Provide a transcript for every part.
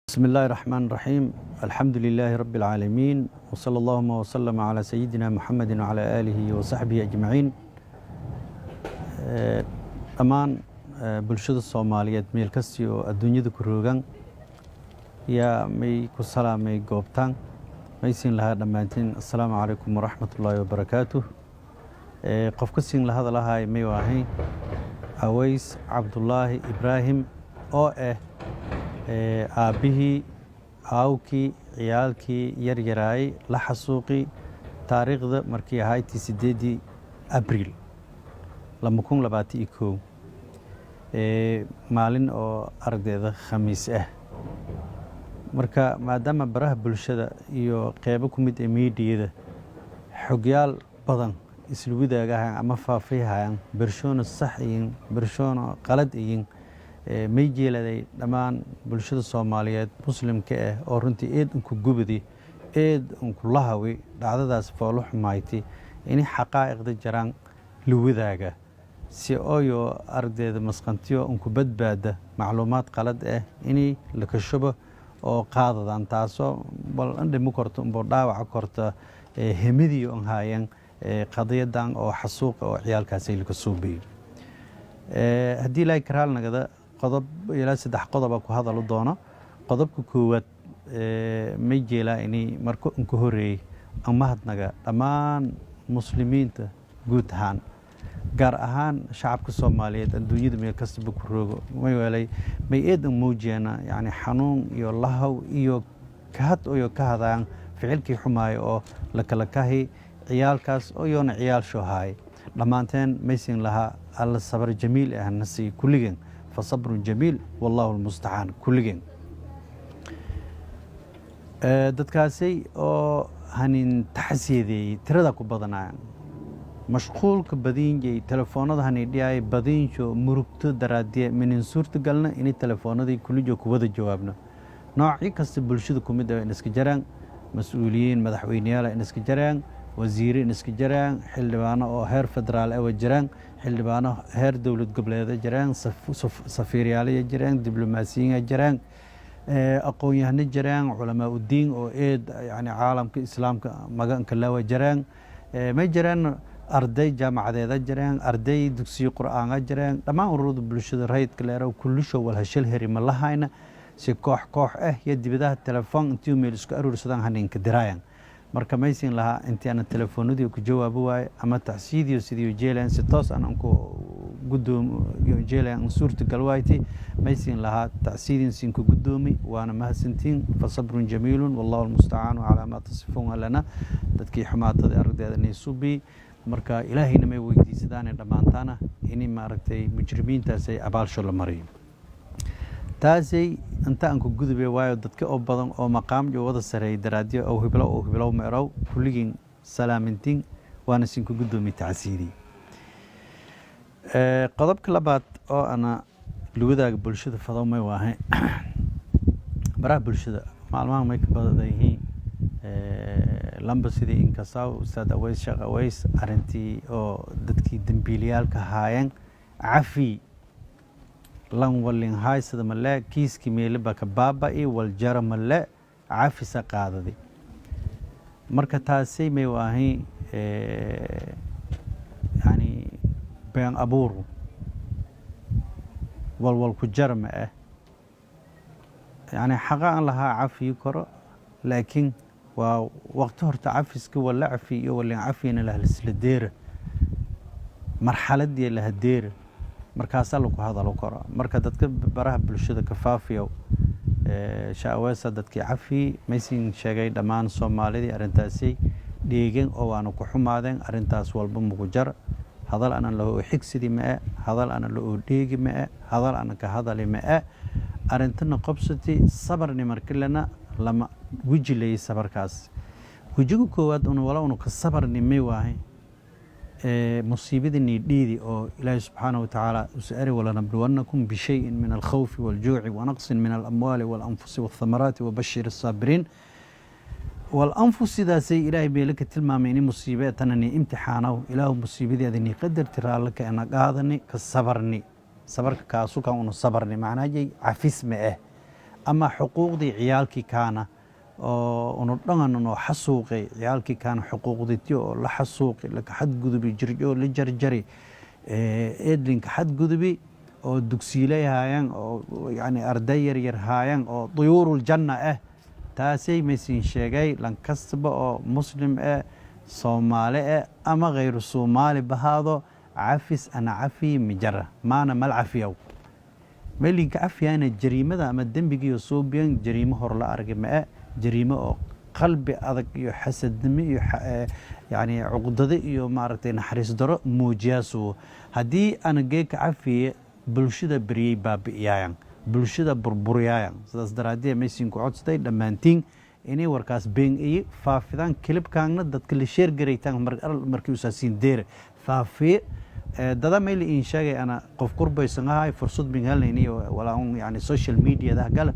بسم الله الرحمن الرحيم الحمد لله رب العالمين وصلى اللهم وسلم على سيدنا محمد وعلى آله وصحبه أجمعين أمان bulshada Soomaaliyeed meel kasta oo adduunyada ku roogan yaa may ku salaamay goobtaan maysin lahaa dhammaantiin assalaamu calaykum waraxmatullaahi wabarakaatuh qofka siin la hadalahay may waahay Aways Cabdullaahi Ibraahim oo aabihii aawkii ciyaalkii yaryaraay la xasuuqi taariikhda markii ahayd 8 Abriil 2021 maalin oo ardayda khamiis marka maadaama baraha bulshada iyo qeybo ku mid meediyada xogyaal badan isla wadaagahan ama faafiyaan bershoona saxiin bershoona qalad yiin may jeeladay dhamaan bulshada Soomaaliyeed muslimka oo runtii eed ku gubadi eed ku lahawi dhacdadaas foolo xumayti in xaqaa'iqda jiraan la wadaaga si ooyo ardayda masqantiyo ku badbaada macluumaad qalad inay la kashubo oo qaadadan taasoo bal indhimo korto dhaawac korto hemidii oo haayeen qadiyadan oo xasuuq oo ciyaalkaas ay ka suubay hadii la karaal nagada qodob ila 3 qodob ku hadalo doono qodobka koowaad may jeela inay marko ku horeey amahadnaga dhamaan muslimiinta guud ahaan gaar ahaan shacabka Soomaaliyeed adduunyada meel kasta ku roogo may walay may eedan muujiyana yani xanuun iyo lahaw iyo kahad oo ka hadaan ficilkii xumaay oo la kala kahay ciyaalkaas oo yoona ciyaal shoohay dhamaanteen maysin laha alla sabr jamiil nasi kulligan فصبر جميل والله المستعان كلين dadkaasay oo hanin taxsiiday tirada ku badanaa mashquulka badinjay telefoonada hanay dhiyay badinjo murugto daraadiye min suurtagalna in telefoonadii kulliyo ku wada jawaabno nooci kasta bulshada ku mid ah in iska jaraan mas'uuliyiin madaxweynayaal in iska jaraan wasiiriin iska jaraan xildhibaano oo heer federaal ah jiraan xildhibaano heer dawlad goboleed jiraan safiiryaal jiraan diblomaasiyiin jiraan aqoon-yahano jiraan culamaa u diin oo yani caalamka islaamka maganka la jiraan ma jiraan arday jaamacadeed jiraan arday dugsiyo quraan jiraan dhamaan ururada bulshada rayidka leeyahay kullisho wal hashal herima lahayna si koox iyo dibadaha telefoon intii meel isku aruursadaan haninka dirayaan marka maysin laha intii aan telefoonadii ku jawaabo waay ama taxsiidiyo sidii jeelan si toos aan ku gudoomo jeelan suurta galwayti maysin laha taxsiidin sin ku gudoomi waana mahadsantiin fasabrun jamiilun wallahu almusta'aan ala ma tasifun lana dadkii xumaatada ardayda neesubi marka ilaahayna may weydiisadaan dhamaantaana in maaragtay mujrimiintaas ay abaalsho la mariyo taasay inta aan ku gudubay waayo dadka oo badan oo maqaam iyo wada sareey daraadiyo oo hiblo meerow kulligin salaamintiin waana sin ku gudoomi taasiidi qodobka labaad oo ana luwadaaga bulshada fadawmay waahay baraha bulshada maalmaha may ka badayeen lamba sidii in kasaaw ustaad Aways Sheekh Aways arintii oo dadkii dambiiliyaalka haayeen cafi lan walin haysada male kiiski meelba ka baaba wal jaramale afisa qaadadi marka taasay may waahay yani been abuur wal ku jarma yani xaqaan laha afi karo laakiin waa waqti horta afiska wala afi iyo wala afina la isla deer marxaladii la hadeer markaas la ku hadalo karo marka dadka baraha bulshada ka faafiyo shaawaysa dadkii cafi maysin sheegay dhamaan Soomaalida arintaasi dhiigan oo aan ku xumaadeen arintaas walba mugu jar hadal aan la xigsidii ma hadal aan la dhiigi ma hadal aan ka hadalay ma arintana qabsati sabarni markilana lama wajilay sabarkaas wajigu koowaad wala ka sabarni may waahay مصيبتني ديدي أو إلهي سبحانه وتعالى سأري ولنبلونكم بشيء من الخوف والجوع ونقص من الأموال والأنفس والثمرات وبشر الصابرين والأنفس إذا سي إلهي بيلك تلماميني مصيبة أنني امتحانه إله مصيبتي أذني قدر ترى لك أنا قاضني كصبرني صبرك كاسوكا ونصبرني معناه جي عفيس مئة ama xuquuqdii ciyaalkii kaana oo unu dhangan oo xasuuqay ciyaalkii kaana xuquuqdii oo la xasuuqay la xadgudubi jirjo la jarjari eedlinka xadgudubi oo dugsiilay haayaan oo yani arday yar haayaan oo duyuurul janna taasay maysin sheegay lan kastaba oo muslim Soomaali ama غير Soomaali bahaado عافس أنا عفي مجرة ما أنا ملعفيو ملي كعفي أنا جريمة ده أما الدم بيجي يصوبين جريمة هرلا أرجع جريمة أو قلبي أذك يحسد دمي يعني عقدة يو مرتين حريص درا موجاسو هدي أنا جيك عفي بلشدة بري باب ياين بلشدة بربرياين صدق ميسين قعدت تاي لما انتين إني وركاس بين فافدان كليب كاننا دت كل شير جريتان مركز أساسين دير فافي دادا ميل إن شاء أنا قف قرب يسنعها فرصة بينهالني ولا يعني السوشيال ميديا ده قال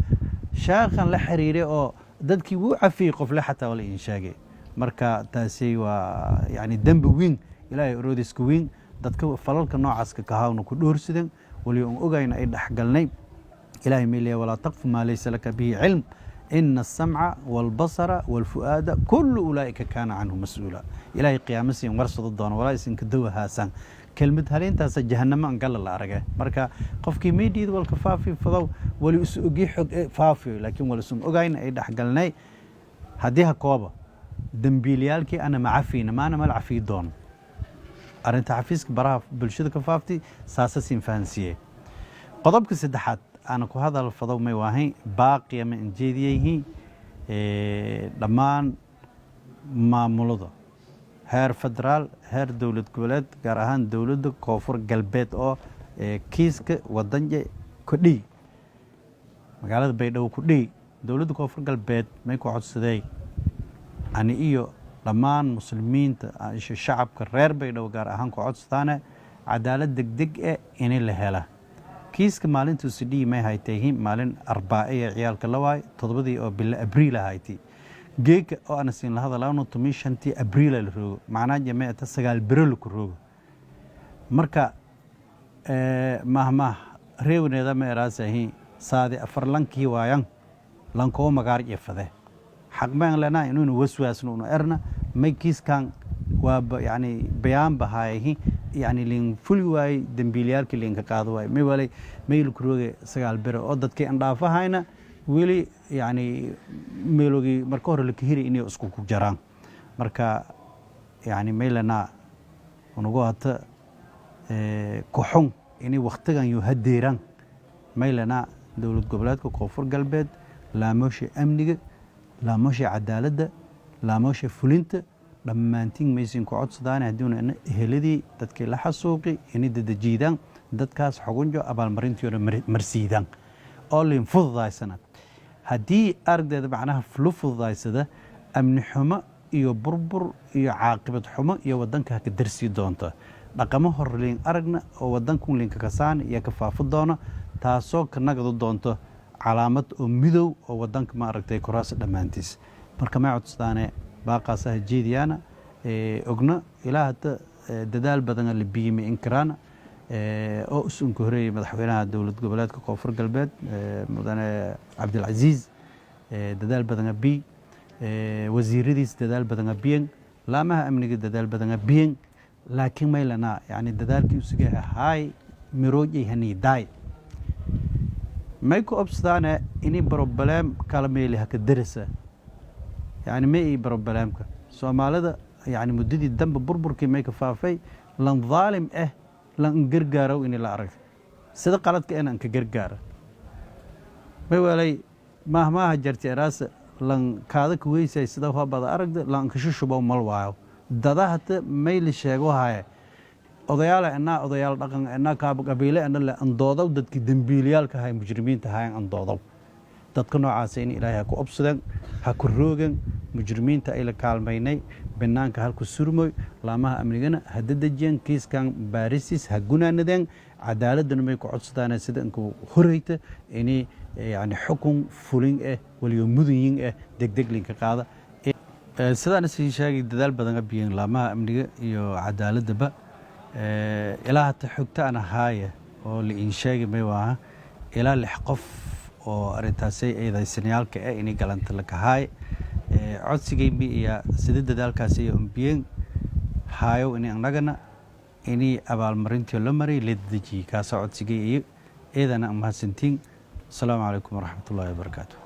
شاخن لحريرة أو دد كي وعفي قف لحتى ولا إن شاء مركا تاسي ويعني دم وين إلى روديس كوين دد كو فلال كنوع عسك كهاون كدور سدن واليوم أجينا إيد حقلني إلى ميليا ولا تقف ما ليس لك به علم إن السمع والبصر والفؤاد كل أولئك كان عنه مسؤولا إلهي قيامسي ورصد الدون ولا يسن كدوها سان كلمة هلين تاس جهنم أنقل الله أرجع مركا قفكي ميديد والكفافي فضو وليسوقي حق فافي لكن ولسوم أجاين إيد حقلني هديها كوبا دمبيليالكي أنا معفين ما أنا ملعفي دون أنت عفيسك برا بالشدة كفافتي ساسسين فانسية قضبك سدحات أنا كهذا الفضاء ما يواهي باقي من جديه لمان ما ملوده هير فدرال هير دولة قبلت قرهان دولة كوفر قلبت أو كيسك ودنجة كدي مقالة بيدو كدي دولة كوفر قلبت ما يكون عد سدي أنا إيو لمان مسلمين الشعب كرير بيدو قرهان كعد ثاني عدالة دق دق إني لهلا كيسك مالين تسدي ما هايتيهم مالين أربعية عيال كلاواي تضبطي أو بالأبريل هايتي جيك أو أنا سين لهذا لانو تميشنتي أبريل الرو معناه جماعة تسجل بريل كرو مركا مهما ريون هذا ما راسه هي صادق أفرلانكي ويان لانكو مقارج يفده حق ما لنا إنه وسواس إنه إرنا ما كيس كان وب يعني بيان بهاي يعني لين فلواي دمبيليار كلين كقاضواي ما ولي ما يلكروه سجال برا أضد كي أنضافه هنا ولي يعني ميلوجي مركور الكهيري إني أسكوك جران مركا يعني ميلنا ونقول كحون إني وقتها يهديران ميلنا دولة قبلات كوفر قلبت لا ماشي أمنية لا ماشي عدالة لا ماشي فلنت لما أنتين ميسين كعد صدان هدون إن هلدي تذكر لحسوقي إني دجيدان دتكاس حقنجو أبال مرينتيور مرسيدان أولي مفض ذاي سنة هدي أرد ده معناها فلوف ذاي سده أمن حما يو بربر يو عاقبة حما يو ودنك هك درسي دونته رقمه هرلين أرجنا ودنكم لين كسان يكفاف الدونة تاسوق نقد دونته علامة ميدو ودنك ما أرجتي كراس دمانتيس مركما عد صدانه باقى سه جيديانا أجنا إلى هت ددال بدن اللي بيجي إنكرانا أو اسم كهري مدحوينها دولة قبلات كوفر قلبات مدن عبد العزيز ددال بدن بي وزير ديس ددال بدن بين لا ما أمني ددال بدن بين لكن ما لنا يعني ددال كيوسجى هاي مروجي هني داي ما يكو أبستانه إني بروبلام كلامي اللي هكدرسه يعني ما إيه بروبلامك سومالدا يعني مددي الدم بربر كي كفافي لان ظالم لان قرقارو إني لا أعرف صدق قالت كأنا أنك قرقارة ما ولي مهما هجرت راس لان كذا كويس صدق هو بعض أرق لان كشوش بو ملواو دادا حتى ميل الشيء هاي أضيال أضيال رقم أنا كاب قبيلة أنا اللي أنضاضوا ضد كدمبيليال كهاي مجرمين تهاي أنضاضوا dadkano caaseen ilaahay ha ku obsadeen ha ku roogan mujrimiinta ay la kaalmaynay banaanka halku surmoy laamaha amnigana hadadajeen kiiskan baarisis ha gunaanadeen cadaaladana may ku codsadaan sida inku horeyta inay yani xukun fulin waliyo mudyin degdeg linka qaada sidaan si sheegay dadaal badan abiyeen laamaha amniga iyo cadaaladaba ilaa ta xogta ana haaya oo la in sheegay may waa ilaa 6 qof oo arintaasay eedaysanayaalka inay galanta la kahay codsigaybi iyo sida dadaalkaasi umbiyeen haayo in annagana inay abaalmarintii la maray la dejiyo kaas codsigay eedana mahadsantiin. Assalaamu calaykum waraxmatullaahi wabarakaatuh.